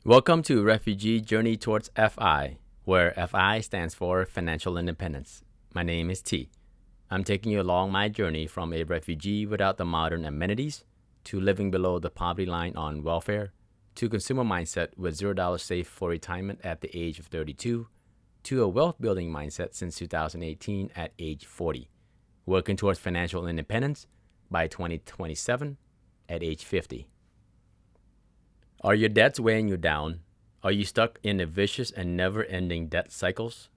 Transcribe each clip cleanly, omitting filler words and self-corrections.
Welcome to Refugee Journey Towards FI, where FI stands for Financial Independence. My name is T. I'm taking you along my journey from a refugee without the modern amenities to living below the poverty line on welfare to consumer mindset with $0 safe for retirement at the age of 32 to a wealth building mindset since 2018 at age 40, working towards financial independence by 2027 at age 50. Are your debts weighing you down? Are you stuck in a vicious and never-ending debt cycles?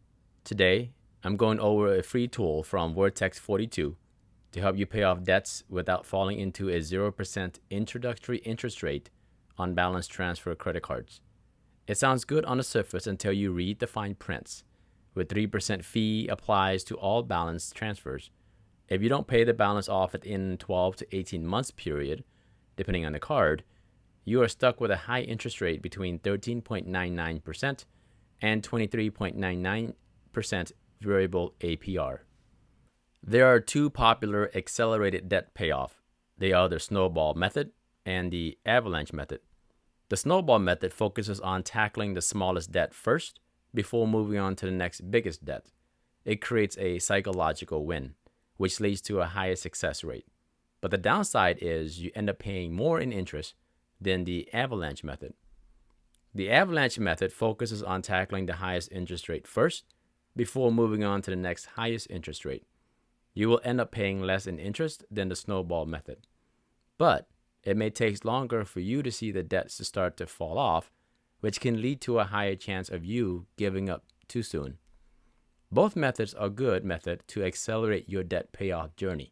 Today, I'm going over a free tool from Vertex 42 to help you pay off debts without falling into a 0% introductory interest rate on balance transfer credit cards. It sounds good on the surface until you read the fine prints. With 3% fee applies to all balance transfers. If you don't pay the balance off within 12 to 18 months period, depending on the card, you are stuck with a high interest rate between 13.99% and 23.99% variable APR. There are two popular accelerated debt payoff. They are the Snowball method and the Avalanche method. The Snowball method focuses on tackling the smallest debt first before moving on to the next biggest debt. It creates a psychological win, which leads to a higher success rate. But the downside is you end up paying more in interest than the Avalanche method. The Avalanche method focuses on tackling the highest interest rate first before moving on to the next highest interest rate. You will end up paying less in interest than the Snowball method. But it may take longer for you to see the debts to start to fall off, which can lead to a higher chance of you giving up too soon. Both methods are good methods to accelerate your debt payoff journey.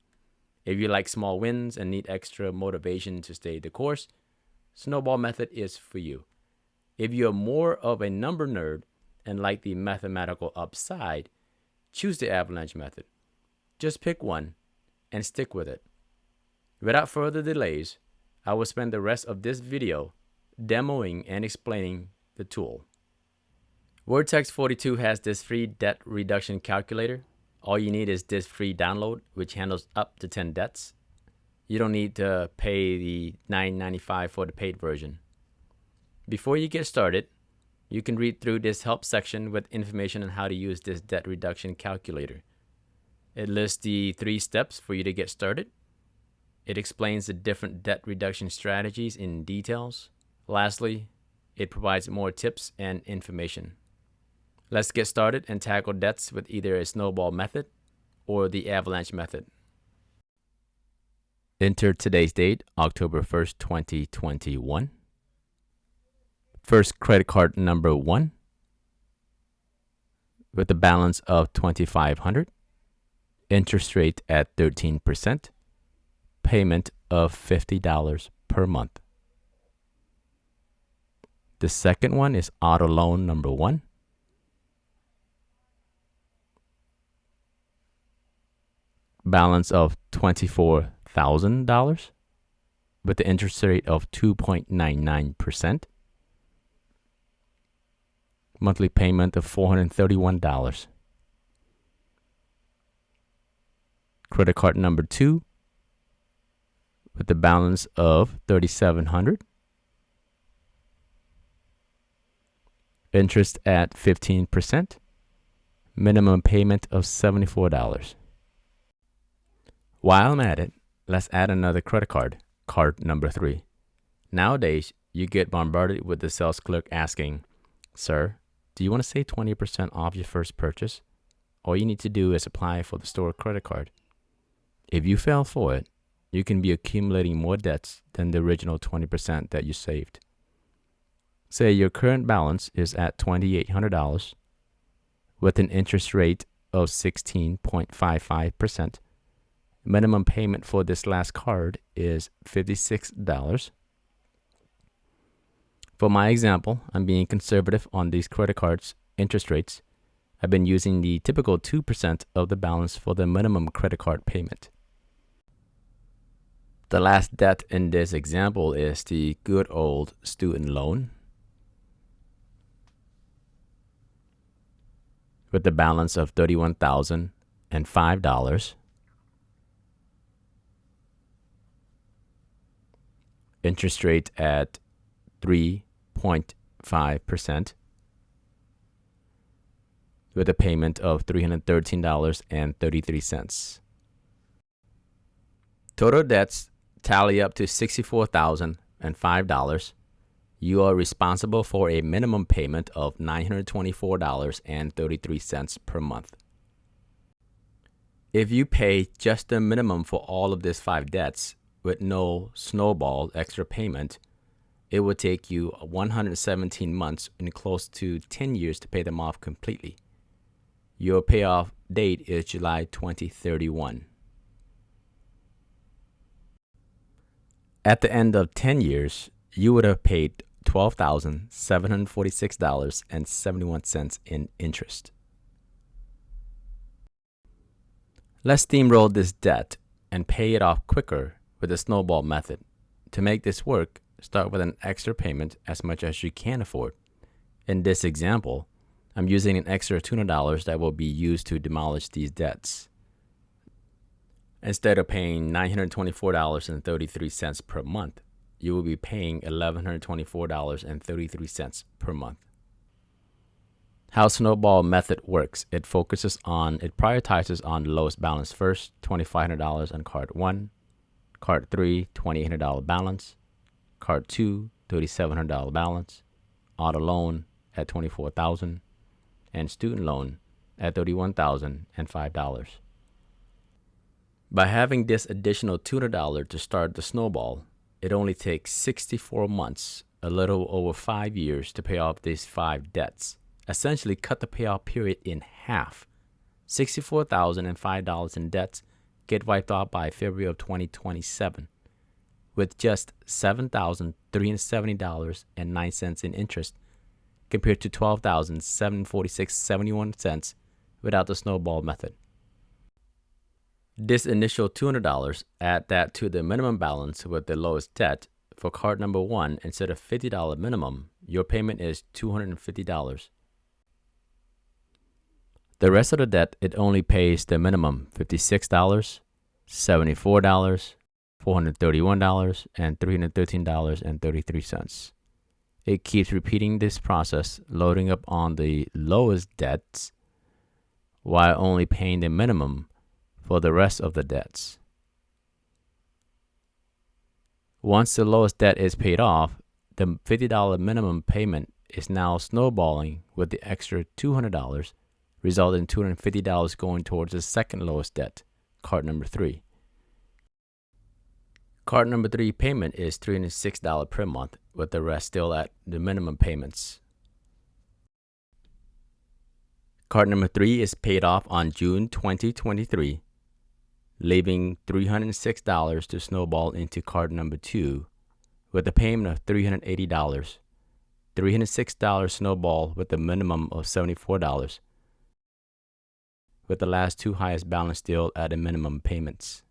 If you like small wins and need extra motivation to stay the course, Snowball method is for you. If you're more of a number nerd and like the mathematical upside, choose the Avalanche method. Just pick one and stick with it. Without further delays, I will spend the rest of this video demoing and explaining the tool. Vertex 42 has this free debt reduction calculator. All you need is this free download, which handles up to 10 debts. You don't need to pay the $9.95 for the paid version. Before you get started, you can read through this help section with information on how to use this debt reduction calculator. It lists the 3 steps for you to get started. It explains the different debt reduction strategies in details. Lastly, it provides more tips and information. Let's get started and tackle debts with either a Snowball method or the Avalanche method. Enter today's date, October 1st, 2021. First credit card number 1 with a balance of $2,500, interest rate at 13%, payment of $50 per month. The second one is auto loan number 1. Balance of $24,000 with the interest rate of 2.99%. Monthly payment of $431. Credit card number 2 with the balance of $3,700. Interest at 15%. Minimum payment of $74. While I'm at it, let's add another credit card, card number 3. Nowadays, you get bombarded with the sales clerk asking, "Sir, do you want to save 20% off your first purchase? All you need to do is apply for the store credit card." If you fail for it, you can be accumulating more debts than the original 20% that you saved. Say your current balance is at $2,800 with an interest rate of 16.55%. Minimum payment for this last card is $56. For my example, I'm being conservative on these credit cards' interest rates. I've been using the typical 2% of the balance for the minimum credit card payment. The last debt in this example is the good old student loan with the balance of $31,005. Interest rate at 3.5 5% with a payment of $313.33. Total debts tally up to $64,005. You are responsible for a minimum payment of $924.33 per month. If you pay just the minimum for all of these 5 debts with no Snowball extra payment, it would take you 117 months and close to 10 years to pay them off completely. Your payoff date is July 2031. At the end of 10 years, you would have paid $12,746.71 in interest. Let's steamroll this debt and pay it off quicker with the Snowball method. To make this work, start with an extra payment as much as you can afford. In this example, I'm using an extra $200 that will be used to demolish these debts. Instead of paying $924.33 per month, you will be paying $1,124.33 per month. How Snowball method works, it prioritizes on the lowest balance first, $2,500 on card 1, card 3, $2,800 balance, card 2, $3,700 balance, auto loan at $24,000, and student loan at $31,005. By having this additional $200 to start the Snowball, it only takes 64 months, a little over 5 years, to pay off these 5 debts. Essentially cut the payoff period in half. $64,005 in debts get wiped out by February of 2027 with just $7,370.09 in interest compared to $12,746.71 without the Snowball method. This initial $200, add that to the minimum balance with the lowest debt. For card number 1, instead of $50 minimum, your payment is $250. The rest of the debt, it only pays the minimum $56, $74, $431, and $313.33. It keeps repeating this process, loading up on the lowest debts while only paying the minimum for the rest of the debts. Once the lowest debt is paid off, the $50 minimum payment is now snowballing with the extra $200, resulting in $250 going towards the second lowest debt, card number 3. Card number 3 payment is $306 per month, with the rest still at the minimum payments. Card number 3 is paid off on June 2023, leaving $306 to snowball into card number 2 with a payment of $380. $306 snowball with a minimum of $74, with the last 2 highest balance still at the minimum payments.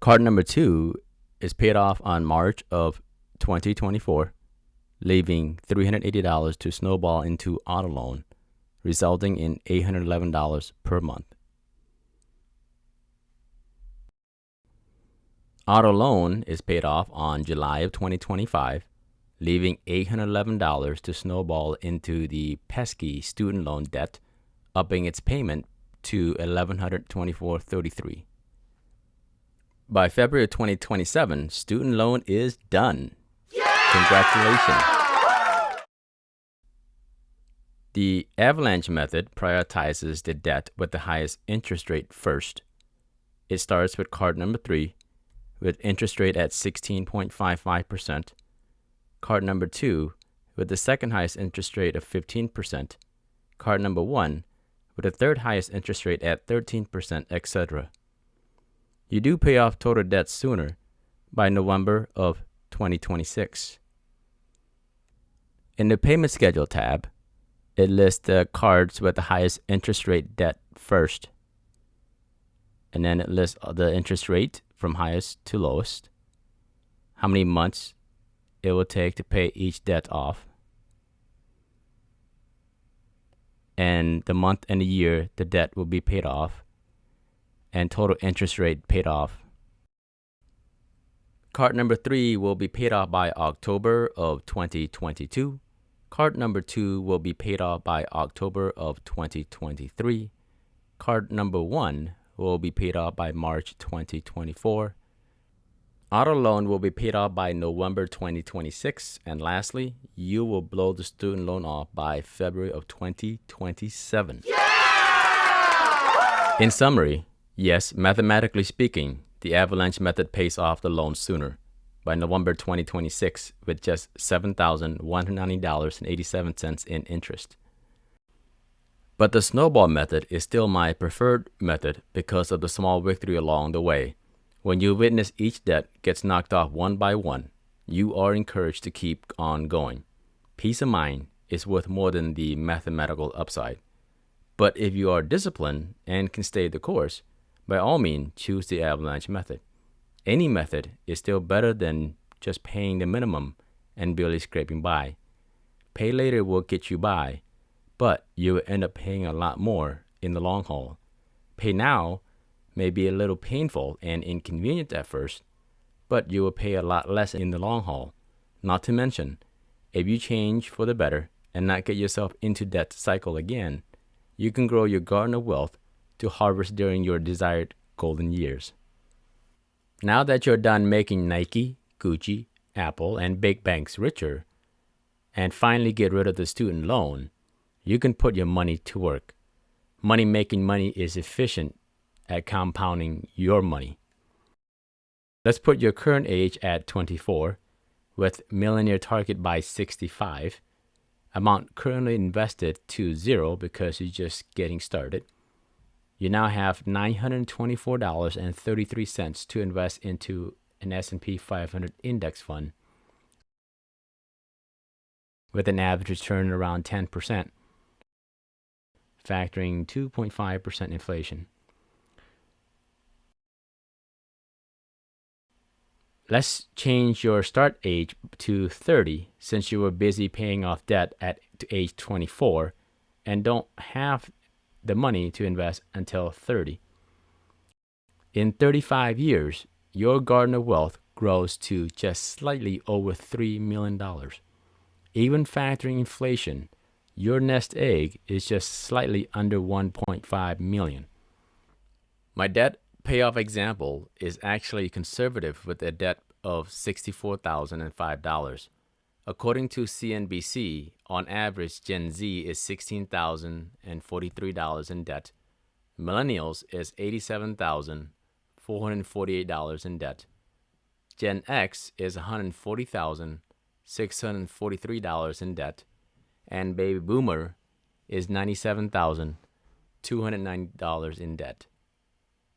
Card number 2 is paid off on March of 2024, leaving $380 to snowball into auto loan, resulting in $811 per month. Auto loan is paid off on July of 2025, leaving $811 to snowball into the pesky student loan debt, upping its payment to $1,124.33. By February 2027, student loan is done. Congratulations. The Avalanche method prioritizes the debt with the highest interest rate first. It starts with card number 3, with interest rate at 16.55%. Card number 2, with the second highest interest rate of 15%. Card number 1, with the third highest interest rate at 13%, etc. You do pay off total debt sooner, by November of 2026. In the Payment Schedule tab, it lists the cards with the highest interest rate debt first. And then it lists the interest rate from highest to lowest, how many months it will take to pay each debt off, and the month and the year the debt will be paid off, and total interest rate paid off. Card number 3 will be paid off by October of 2022. Card number 2 will be paid off by October of 2023. Card number 1 will be paid off by March 2024. Auto loan will be paid off by November 2026. And lastly, you will blow the student loan off by February of 2027. Yeah! In summary, yes, mathematically speaking, the Avalanche method pays off the loan sooner, by November 2026, with just $7,190.87 in interest. But the Snowball method is still my preferred method because of the small victory along the way. When you witness each debt gets knocked off one by one, you are encouraged to keep on going. Peace of mind is worth more than the mathematical upside. But if you are disciplined and can stay the course, by all means, choose the Avalanche method. Any method is still better than just paying the minimum and barely scraping by. Pay later will get you by, but you will end up paying a lot more in the long haul. Pay now may be a little painful and inconvenient at first, but you will pay a lot less in the long haul. Not to mention, if you change for the better and not get yourself into that cycle again, you can grow your garden of wealth to harvest during your desired golden years. Now that you're done making Nike, Gucci, Apple, and big banks richer, and finally get rid of the student loan, you can put your money to work. Making money is efficient at compounding your money. Let's put your current age at 24, with millionaire target by 65, amount currently invested to zero because you're just getting started. You now have $924.33 to invest into an S&P 500 index fund with an average return around 10%, factoring 2.5% inflation. Let's change your start age to 30 since you were busy paying off debt at age 24 and don't have the money to invest until 30. In 35 years, your garden of wealth grows to just slightly over $3 million. Even factoring inflation, your nest egg is just slightly under $1.5 million. My debt payoff example is actually conservative with a debt of $64,005. According to CNBC, on average, Gen Z is $16,043 in debt. Millennials is $87,448 in debt. Gen X is $140,643 in debt. And Baby Boomer is $97,290 in debt.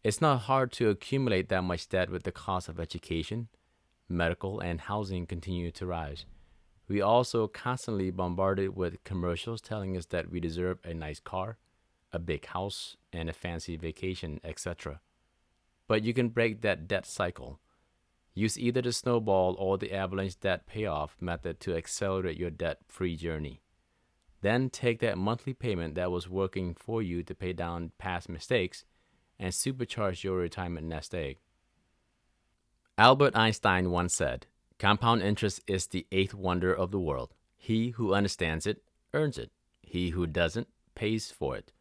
It's not hard to accumulate that much debt with the cost of education, medical, and housing continue to rise. We also constantly bombarded with commercials telling us that we deserve a nice car, a big house, and a fancy vacation, etc. But you can break that debt cycle. Use either the Snowball or the Avalanche debt payoff method to accelerate your debt-free journey. Then take that monthly payment that was working for you to pay down past mistakes and supercharge your retirement nest egg. Albert Einstein once said, "Compound interest is the eighth wonder of the world. He who understands it, earns it. He who doesn't, pays for it."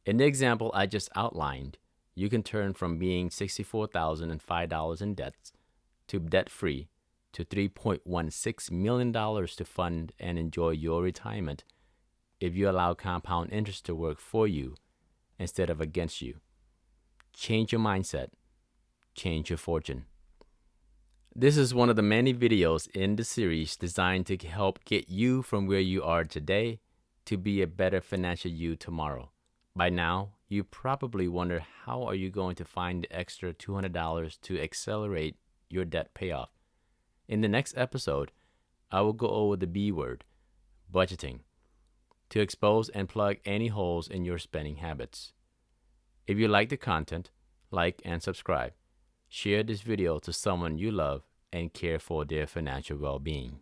In the example I just outlined, you can turn from being $64,005 in debt to debt-free to $3.16 million to fund and enjoy your retirement if you allow compound interest to work for you instead of against you. Change your mindset. Change your fortune. This is one of the many videos in the series designed to help get you from where you are today to be a better financial you tomorrow. By now, you probably wonder how are you going to find the extra $200 to accelerate your debt payoff. In the next episode, I will go over the B word, budgeting, to expose and plug any holes in your spending habits. If you like the content, like and subscribe. Share this video to someone you love and care for their financial well-being.